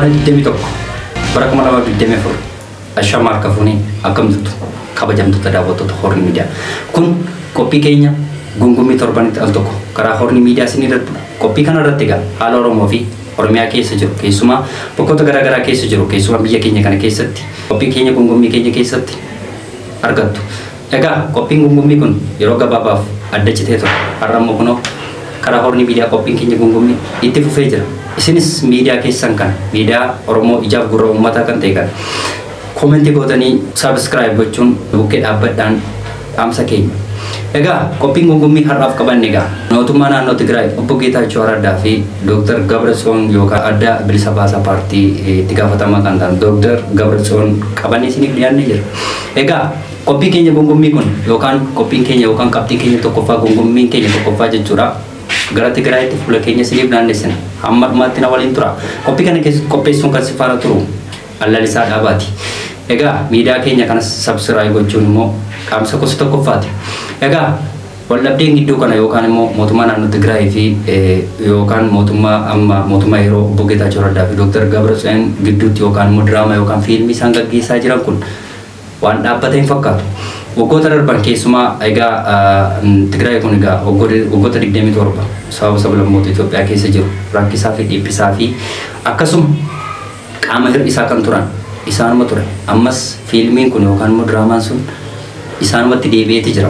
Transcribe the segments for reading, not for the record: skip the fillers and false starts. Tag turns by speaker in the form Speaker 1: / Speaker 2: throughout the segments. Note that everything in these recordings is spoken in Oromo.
Speaker 1: demi tokko bara kuma lama demi fur ashama kafuni akam tutu kabajam tutu daawwattoota horni miidiyaa kun qophii keenya gungumii torbanitti al tokko karaa horni miidiyaa isin irratti qophii kana irratti egaa haala Oromoo fi Oromiyaa keessa jiru keessumaa bakkoota garaagaraa keessa jiru keessumaa biyya keenya kana keessatti qophii keenya gungumii keenya keessatti argattu. Egaa qophiin gungumii kun yeroo gabaabaaf adda citee ture har'a immoo kunoo karaa horni miidiyaa qophiin keenya gungumii itti fufee jira. Isinis miidiyaa keessan kan miidiyaa Oromoo ijaaf gurra uummataa kan ta'e kan komentii gootanii subscribe gochuun bukkee dhaabbadhaan dhaamsa keenya. Egaa qophiin gungumii har'aaf qabanne egaa mootummaa naannoo Tigraay obbo Geetaachoo Raddaa fi Dr. Gabrasoon yookaan adda bilisa baasaa paartii itti gaafatamaa kan ta'an Dr. Gabrasoon qabannee isiniif dhiyaannee jira. Egaa qophii keenya gungumii kun yookaan qophiin keenya yookaan qabxiin keenya tokkoffaa gungumiin keenya tokkoffaa jechuudha. Gara Tigraayitti fuula keenya isiniif naannessina. Hamma dhumaatti na waliin tura. Qophii kana qopheessuun kan si faana turu Allalisaa Dhaabaati. Egaa miidiyaa keenya kanas subscribe gochuun immoo qaamsa gosa tokkoffaati. Egaa waldhabdeen gidduu kana yookaan immoo mootummaa naannoo Tigraay fi yookaan mootummaa yeroo obbo Geetaachoo Raddaa fi Dr. Gabrasoon gidduutti yookaan immoo diraamaa yookaan fiilmii isaan gaggeessaa jiran kun waan dhaabbate hin fakkaatu. Waggoota darban keessumaa egaa Tigraay kun egaa waggoota 27 sababa sablammoota Itoophiyaa keessa jiru rakkisaa fi dhiphisaa fi akkasuma qaama hir'isaa kan turan isaanuma ture. Ammas fiilmiin kun yookaan immoo diraamaan sun isaanumatti deebi'eeti jira.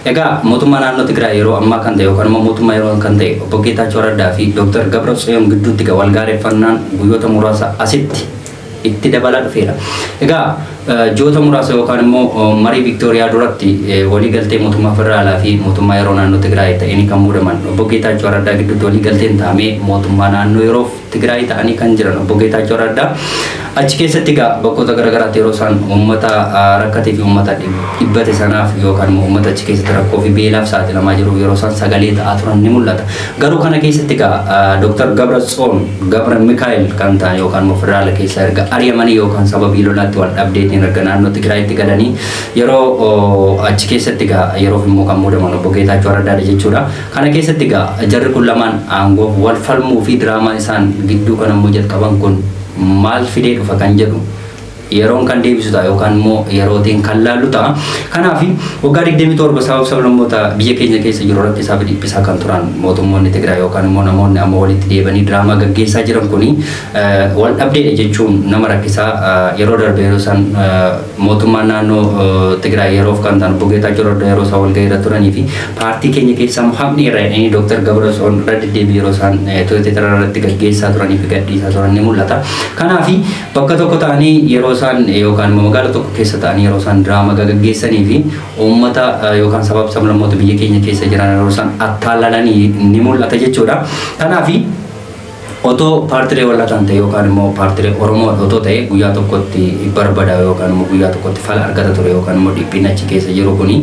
Speaker 1: Egaa mootummaa naannoo Tigraay yeroo ammaa kan ta'e yookaan immoo mootummaa yeroo kan ta'e obbo Geetaachoo Raddaa fi Dr. Gabrasoon gidduutti wal gaarreeffannaan guyyoota muraasa asitti itti dabalaa dhufeera. Egaa joota muraasa yookaan immoo marii Viktooriyaa duratti walii galtee mootummaa federaalaa fi mootummaa yeroo naannoo Tigraay ta'anii kan muudaman obbo Geetaachoo Raddaa gidduutti walii galteen taa'amee mootummaa naannoo yeroof Tigraay ta'anii kan jiran obbo Geetaachoo Raddaa achi keessatti egaa bakkoota garaagaraatti yeroo isaan uummata rakkatee fi uummata dhibbate sanaaf yookaan immoo uummata achi keessatti rakkoo fi beelaaf saaxilamaa jiru yeroo isaan sagalee ta'aa turan ni mul'ata. Garuu kana keessatti egaa Dr. Gabrasoon Gabra Mikaa'el kan ta'an yookaan immoo federaala keessaa erga ari'amanii yookaan sababii lolaatti wal dhabdeetiin erga naannoo Tigraayitti galanii yeroo achi keessatti egaa yeroof immoo kan muudaman obbo Geetaachoo Raddaadha jechuudha. Kana keessatti egaa jarri kun lamaan aangoo wal falmuu fi diraamaa isaan gidduu kan immoo jalqaban kun maal fidee dhufa kan jedhu yeroon kan deebisu ta'a yookaan immoo yerootiin kan laallu ta'a. Kanaaf waggaa 27 sababa sablammoota biyya keenya keessa jiru rakkisaa fi dhiphisaa kan turan mootummoonni Tigraay yookaan immoo namoonni amma walitti deebanii diraamaa gaggeessaa jiran kuni wal dhabdeedha jechuun nama rakkisaa yeroo darbe yeroo isaan mootummaa naannoo Tigraay yeroof kan ta'an obbo Geetaachoo Raddaa yeroo isaan wal gahiirra turanii fi paartii keenya keessaa hafni irra jedhanii Dr. Gabrasoon irra deddeebii yeroo isaan Tiwiitara irratti gaggeessaa turanii fi gadhiisaa turan ni mul'ata. Kanaaf bakka tokko ta'anii yeroo isaan yookaan magaalaa tokko keessa ta'anii yeroo isaan diraamaa gaggeessanii fi uummata yookaan sababa sablammoota biyya keenya keessa jiran yeroo isaan attaallalanii ni mul'ata jechuudha. Kanaaf otoo paartilee wal'aataan ta'e yookaan immoo paartilee Oromoo otoo ta'e guyyaa tokkotti barbada yookaan immoo guyyaa tokkotti fala argata ture yookaan immoo dhiphina achi keessa jiru kuni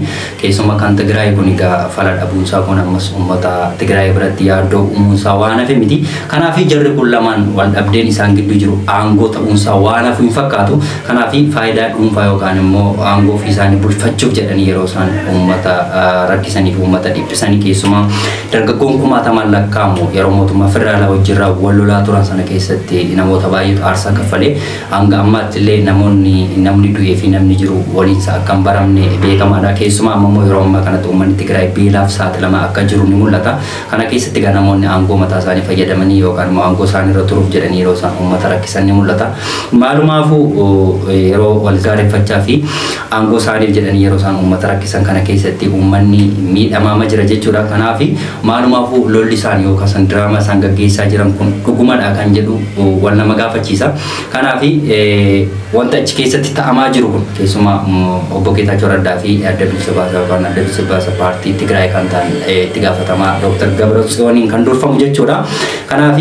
Speaker 1: keessumaa kan Tigraay kun egaa fala dhabuunsaa kun ammas uummata Tigraay biratti yaaddoo uumuunsaa waan hafe miti. Kanaaf jarri kun lamaan wal dhabdeen isaan gidduu jiru aangoo ta'uunsaa waan hafu hin fakkaatu. Kanaaf faayidaa dhuunfaa yookaan immoo aangoo ofii isaanii bulfachuuf jedhanii yeroo isaan uummata rakkisanii fi uummata dhiphisanii keessumaa dargaggoon kumaatamaan lakkaa'amu yeroo mootummaa federaalaa wajjirraa wallolaa turan sana keessatti namoota baay'eetu aarsaa kaffalee hanga ammaatti illee namni du'ee fi namni jiru waliinsa akka hin baramne beekamaadha. Keessumaa ammoo yeroo ammaa kanatti uummanni Tigraay beelaaf saaxilamaa akka jiru ni mul'ata. Kana keessatti egaa namoonni aangoo mataa isaanii fayyadamanii yookaan immoo aangoo isaanii irra turuuf jedhanii yeroo isaan uummata rakkisan ni mul'ata. Maalumaafuu yeroo wal gaarreeffachaa fi aangoo isaaniif jedhanii yeroo isaan uummata rakkisan kana keessatti uummanni miidhamaa jira jechuudha. Kanaaf maalumaafuu lolli isaanii yookaan diraamaa isaan gaggeessaa jiran kun dhugumadha kan jedhu wal nama gaafachiisa. Kanaaf wanta achi keessatti ta'amaa jiru kun keessumaa obbo Geetaachoo Raddaa fi adda bilisa baasaa yookaan adda bilisa baasaa paartii Tigraay kan ta'an itti gaafatamaa Dr. Gabrasooniin kan durfamu jechuudha. Kanaaf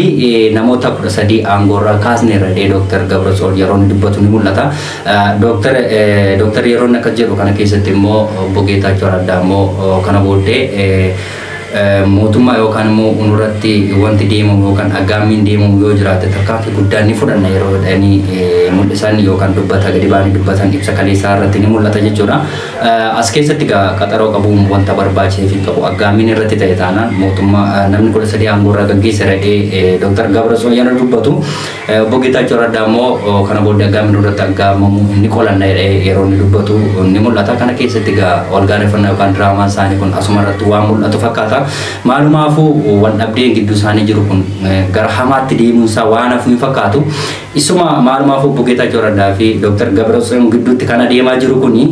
Speaker 1: namoota 13 aangoorraa kaasneerra Dr. Gabrasoon yeroo inni dubbatu ni mul'ata. Dr. yeroo inni akkas jedhu kana keessatti immoo obbo Geetaachoo Raddaa immoo kana booddee mootummaa yookaan immoo unurratti wanti deemamu yookaan aggaamiin deemamu yoo jiraate tarkaanfii guddaan ni fudhanna yeroo dhanii mul'isan yookaan dubbata gadi baanii dubbatan ibsa kaleessaa irratti ni mul'ata jechuudha. As keessatti qaxaroo qabuun wanta barbaachisee fi qabu aggaamiin irratti ta'e taanaan mootummaa namni 13 aangoo irraa gaggeessa jedhee Dr. Gabraasoo yana dubbatu. Obbo Geetaachoo Raddaa immoo kana booda aggaamiin irratti aggaamamu inni qolanna yeroo inni dubbatu ni mul'ata. Kana keessatti wal gaarreeffannaa yookaan diraamaan isaanii kun asuma irratti waan mul'atu fakkaata. Maalumaafuu wal dhabdeen gidduu isaanii jiru kun gara hamaatti deemuunsaa waan hafu hin fakkaatu. Isuma maalumaafuu Obbo Geetaachoo Raddaa fi Dr. Gabraasoo gidduutti kana deemaa jiru kuni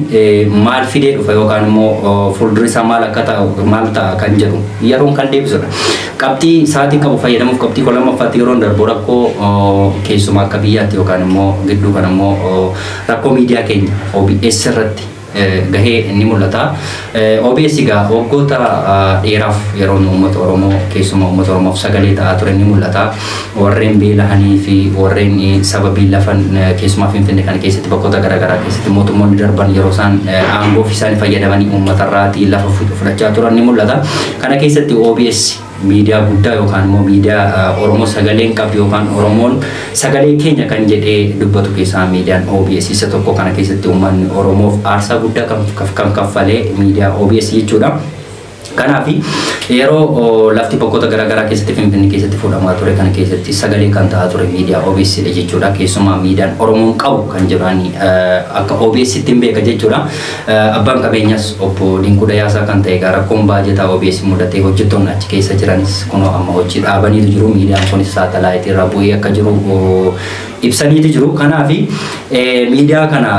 Speaker 1: maal fidee dhufa yookaan immoo fuuldura isaa maal akka ta'u maal ta'a kan jedhu yeroon kan deebisudha. Qabxii sa'aatii qabu fayyadamuuf qabxii lamaffaatti yeroon darbu rakkoo keessumaa akka biyyaatti yookaan immoo gidduu kan immoo rakkoo miidiyaa keenya OBS irratti gahee inni mul'ata. OBS egaa waggoota dheeraaf yeroon uummata Oromoo keessumaa uummata Oromoof sagalee ta'aa ture ni mul'ata. Warreen beelahanii fi warreen sababii lafan keessumaa Finfinnee kana keessatti bakkoota garaagaraa keessatti mootummoonni darban yeroo isaan aangoo fi isaan fayyadamanii uummatarraatii lafa fudhachaa turan ni mul'ata. Kana keessatti OBS miidiyaa guddaa yookaan immoo miidiyaa Oromoo sagaleen qabdu yookaan Oromoon sagalee keenya kan jedhee dubbatu keessaa miidiyaan OBS isa tokko. Kana keessatti uummanni Oromoof aarsaa guddaa kan kaffalee miidiyaa OBS jechuudha. Kanaaf yeroo lafti bakkoota garaagaraa keessatti Finfinnee keessatti fudhamaa ture kana keessatti sagalee kan ta'aa ture miidiyaa OBS dha jechuudha. Keessumaa miidiyaan Oromoon qabu kan jedhani akka OBS ittiin beeka jechuudha. Abbaan qabeenyas obbo Dinkuu Dayaasaa kan ta'e rakkoon baajetaa OBS mudatee hojjettoonni achi keessa jiranis kunoo amma hojii dhaabaniitu jiru. Miidiyaan kunis saatalaayitii irra bu'ee akka jiru ibsaniitu jiru. Kanaaf miidiyaa kana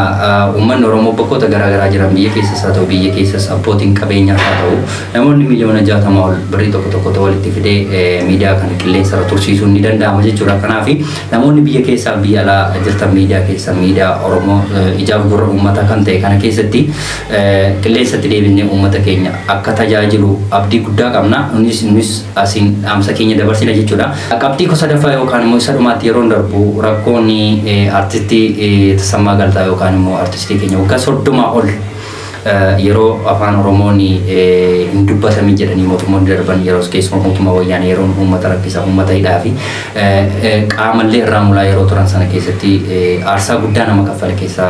Speaker 1: uummanni Oromoo bakkoota garaagaraa jiran biyya keessas haa ta'u biyya keessas abbootiin qabeenyaa haa ta'u namoonni miliyoona 60 ol birrii tokko walitti fidee miidiyaa kana qilleensa irra tursiisuun ni danda'ama jechuudha. Kanaaf namoonni biyya keessaa biyya alaa jirtan miidiyaa keessa miidiyaa Oromoo ijaaf gurra uummataa kan ta'e kana keessatti qilleensatti deebinee uummata keenya akka tajaajilu abdii guddaa qabna. Nunis asiin dhaamsa keenya dabarsina jechuudha. Qabxii sadaffaa yookaan immoo isa dhumaatti yeroon darbu rakkoon artistii Tasammaa Galtaa yookaan immoo artistii keenya waggaa 30 ol yeroo afaan Oromoon hin dubbatamin jedhanii mootummoonni darban yeroo keessumaa mootummaa wayyaanee yeroo uummata rakkisa uummata hidhaa fi qaamallee irraa mulaa yeroo turan sana keessatti aarsaa guddaa nama kaffale keessaa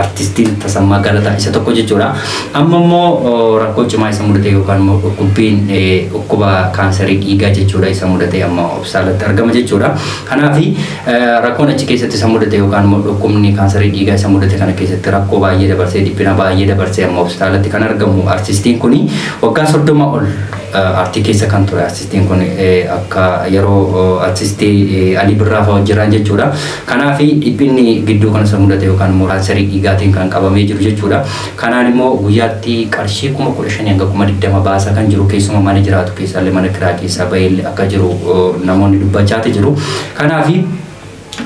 Speaker 1: artistiin Tasammaa Galataa isa tokko jechuudha. Amma immoo rakkoo cimaa isa mudate yookaan immoo dhukkuba kaansarii dhiigaa jechuudha isa mudate amma obsaalatti argama jechuudha. Kanaaf rakkoon achi keessatti isa mudate yookaan immoo dhukkubni kaansarii dhiigaa isa mudate kana keessatti rakkoo baay'ee dabarsee dhiphina baay'ee dabarsee hospitaalatti kan argamu artistiin kuni waggaa 30 ol artii keessa kan ture. Artistiin kun akka yeroo artistii Alii Birraa fa'aa hojjetan jechuudha. Kanaaf dhiphinni gidduu kana isa mudate yookaan immoo kaansarii dhiigaatiin kan qabamee jiru jechuudha. Kanaan immoo guyyaatti qarshii 15,000 hanga 20,000 baasaa kan jiru keessumaa mana jiraatu keessaallee mana kiraa keessaa bahee akka jiru namoonni dubbachaati jiru. Kanaaf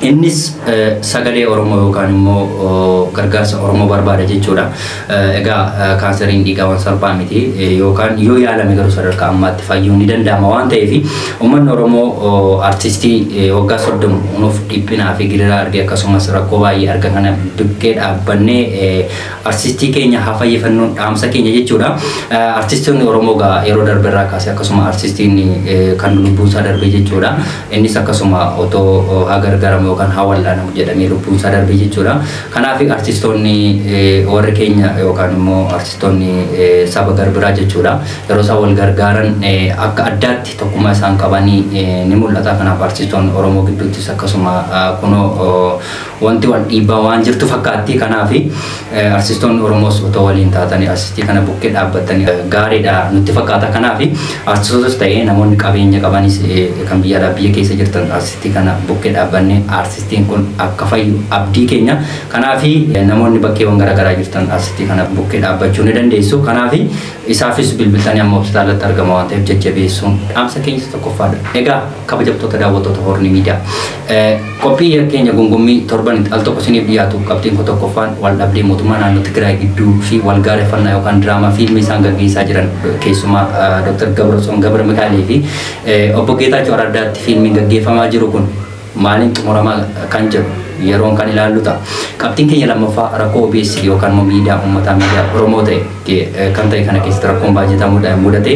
Speaker 1: innis sagalee Oromoo yookaan immoo gargaarsa Oromoo barbaada jechuudha. Egaa kaansariin dhiigaa waan salphaa miti yookaan yoo yaalame garuu sadarkaa ammaatti fayyuun ni danda'ama waan ta'eef uummanni Oromoo artistii waggaa 30 nuuf dhiphinaa fi gidiraa argee akkasumas rakkoo baay'ee argan kana bukkee dhaabbannee artistii keenya haa fayyifannuun dhaamsa keenya jechuudha. Artistoonni Oromoo yeroo darbe irraa kaasee akkasuma artistiin kan lubbuunsaa darbe jechuudha. Innis akkasuma otoo haa gargaaramu yookaan haa wallaanamu jedhamee lubbuunsaa darbe jechuudha. Kanaaf artistoonni warri keenya yookaan immoo artistoonni saba garbiraa jechuudha yeroo isaan wal gargaaran akka addaatti tokkummaa isaan qabanii ni mul'ata. Kanaaf artistoonni Oromoo gidduuttis akkasuma kunoo wanti wal dhiibbaa waan jirtu fakkaatti. Kanaaf artistoonni Oromoos otoo waliin taatanii artistii kana bukkee dhaabbatanii gaariidha nutti fakkaata. Kanaaf artistootas ta'ee namoonni qabeenya qabanis kan biyya keessa jirtan artistii kana bukkee dhaabbannee artistiin kun akka fayyu abdii keenya. Kanaaf namoonni bakkeewwan garaagaraa jirtan artistii kana bukkee dhaabbachuu ni dandeessu. Kanaaf isaafis bilbiltanii amma hospitaalatti argama waan ta'eef jajjabeessuun dhaamsa keenya tokkoffaadha. Egaa kabajamtoota daawwattoota Horni Miidiyaa qophii keenya gungummii torbanitti al tokko isiniif dhiyaatu qabxiin kun tokkoffaan wal dhabdee mootummaa naannoo Tigraay gidduu fi wal gaarreeffannaa yookaan diraamaa fiilmii isaan gaggeessaa jiran keessumaa Dr. Gabraasoo Gabra Mikaalee fi obbo Geetaachoo Raddaatti fiilmiin gaggeeffamaa jiru kun maaliin xumuramaa kan jedhu yeroon kan ilaallu ta'a. Qabxiin keenya lammaffaa rakkoo OBS yookaan immoo miidiyaa uummataa miidiyaa Oromoo ta'e kan ta'e kana keessatti rakkoon baay'ataa mudate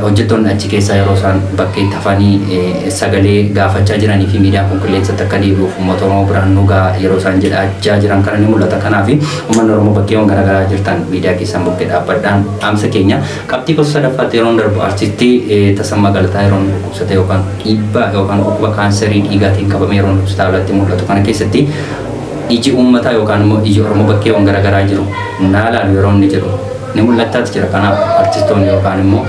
Speaker 1: hojjettoonni achi keessaa yeroo isaan bakkee tafanii sagalee gaafachaa jiranii fi miidiyaan kun qilleensatti akka deebi'uuf uummata Oromoo biraan nugaa yeroo isaan jedhaa jiran kana ni mul'ata. Kanaaf uummanni Oromoo bakkeewwan garaagaraa jirtan miidiyaa keessan bukkee dhaabbadhaan dhaamsa keenya. Qabxii gosa sadaffaatti yeroon darbu artistii Tasammaa Galataa yeroon dhukkubsate yookaan dhiibbaa yookaan dhukkuba kaanserii dhiigaatiin qabame yeroon hospitaalatti mul'atu kana keessatti iji uummataa yookaan immoo iji Oromoo bakkeewwan garaagaraa jiru naalaalu yeroo inni jedhu ni mul'ataati jira. Kanaaf artistoonni yookaan immoo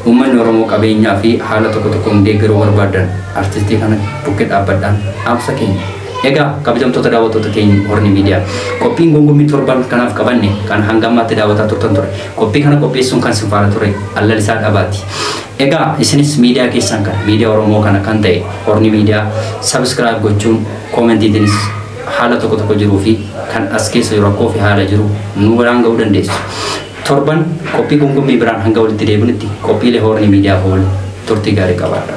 Speaker 1: uummanni Oromoo qabeenyaa fi haala tokko tokkoon deeggaruu barbaadan artistii kana bukkee dhaabbadhaan dhaamsa keenya. Egaa kabajamtoota daawwattoota keenya Horni Miidiyaa qophiin gongommii torban kanaaf qabanne kan hanga ammaatti daawwataa turtan ture. Qophii kana qopheessuun kan sin faana ture Allalisaa Dhabaati. Egaa isinis miidiyaa keessan kana miidiyaa Oromoo kana kan ta'e Horni Miidiyaa subscribe gochuun koomentiitiinis haala tokko tokko jiruu fi kan as keessa jiru rakkoo fi haala jiru nu biraan ga'uu dandeessu. Torban qophii gongommii biraan hanga walitti deebinutti qophiilee Horni Miidiyaa turtii gaarii qabaadha.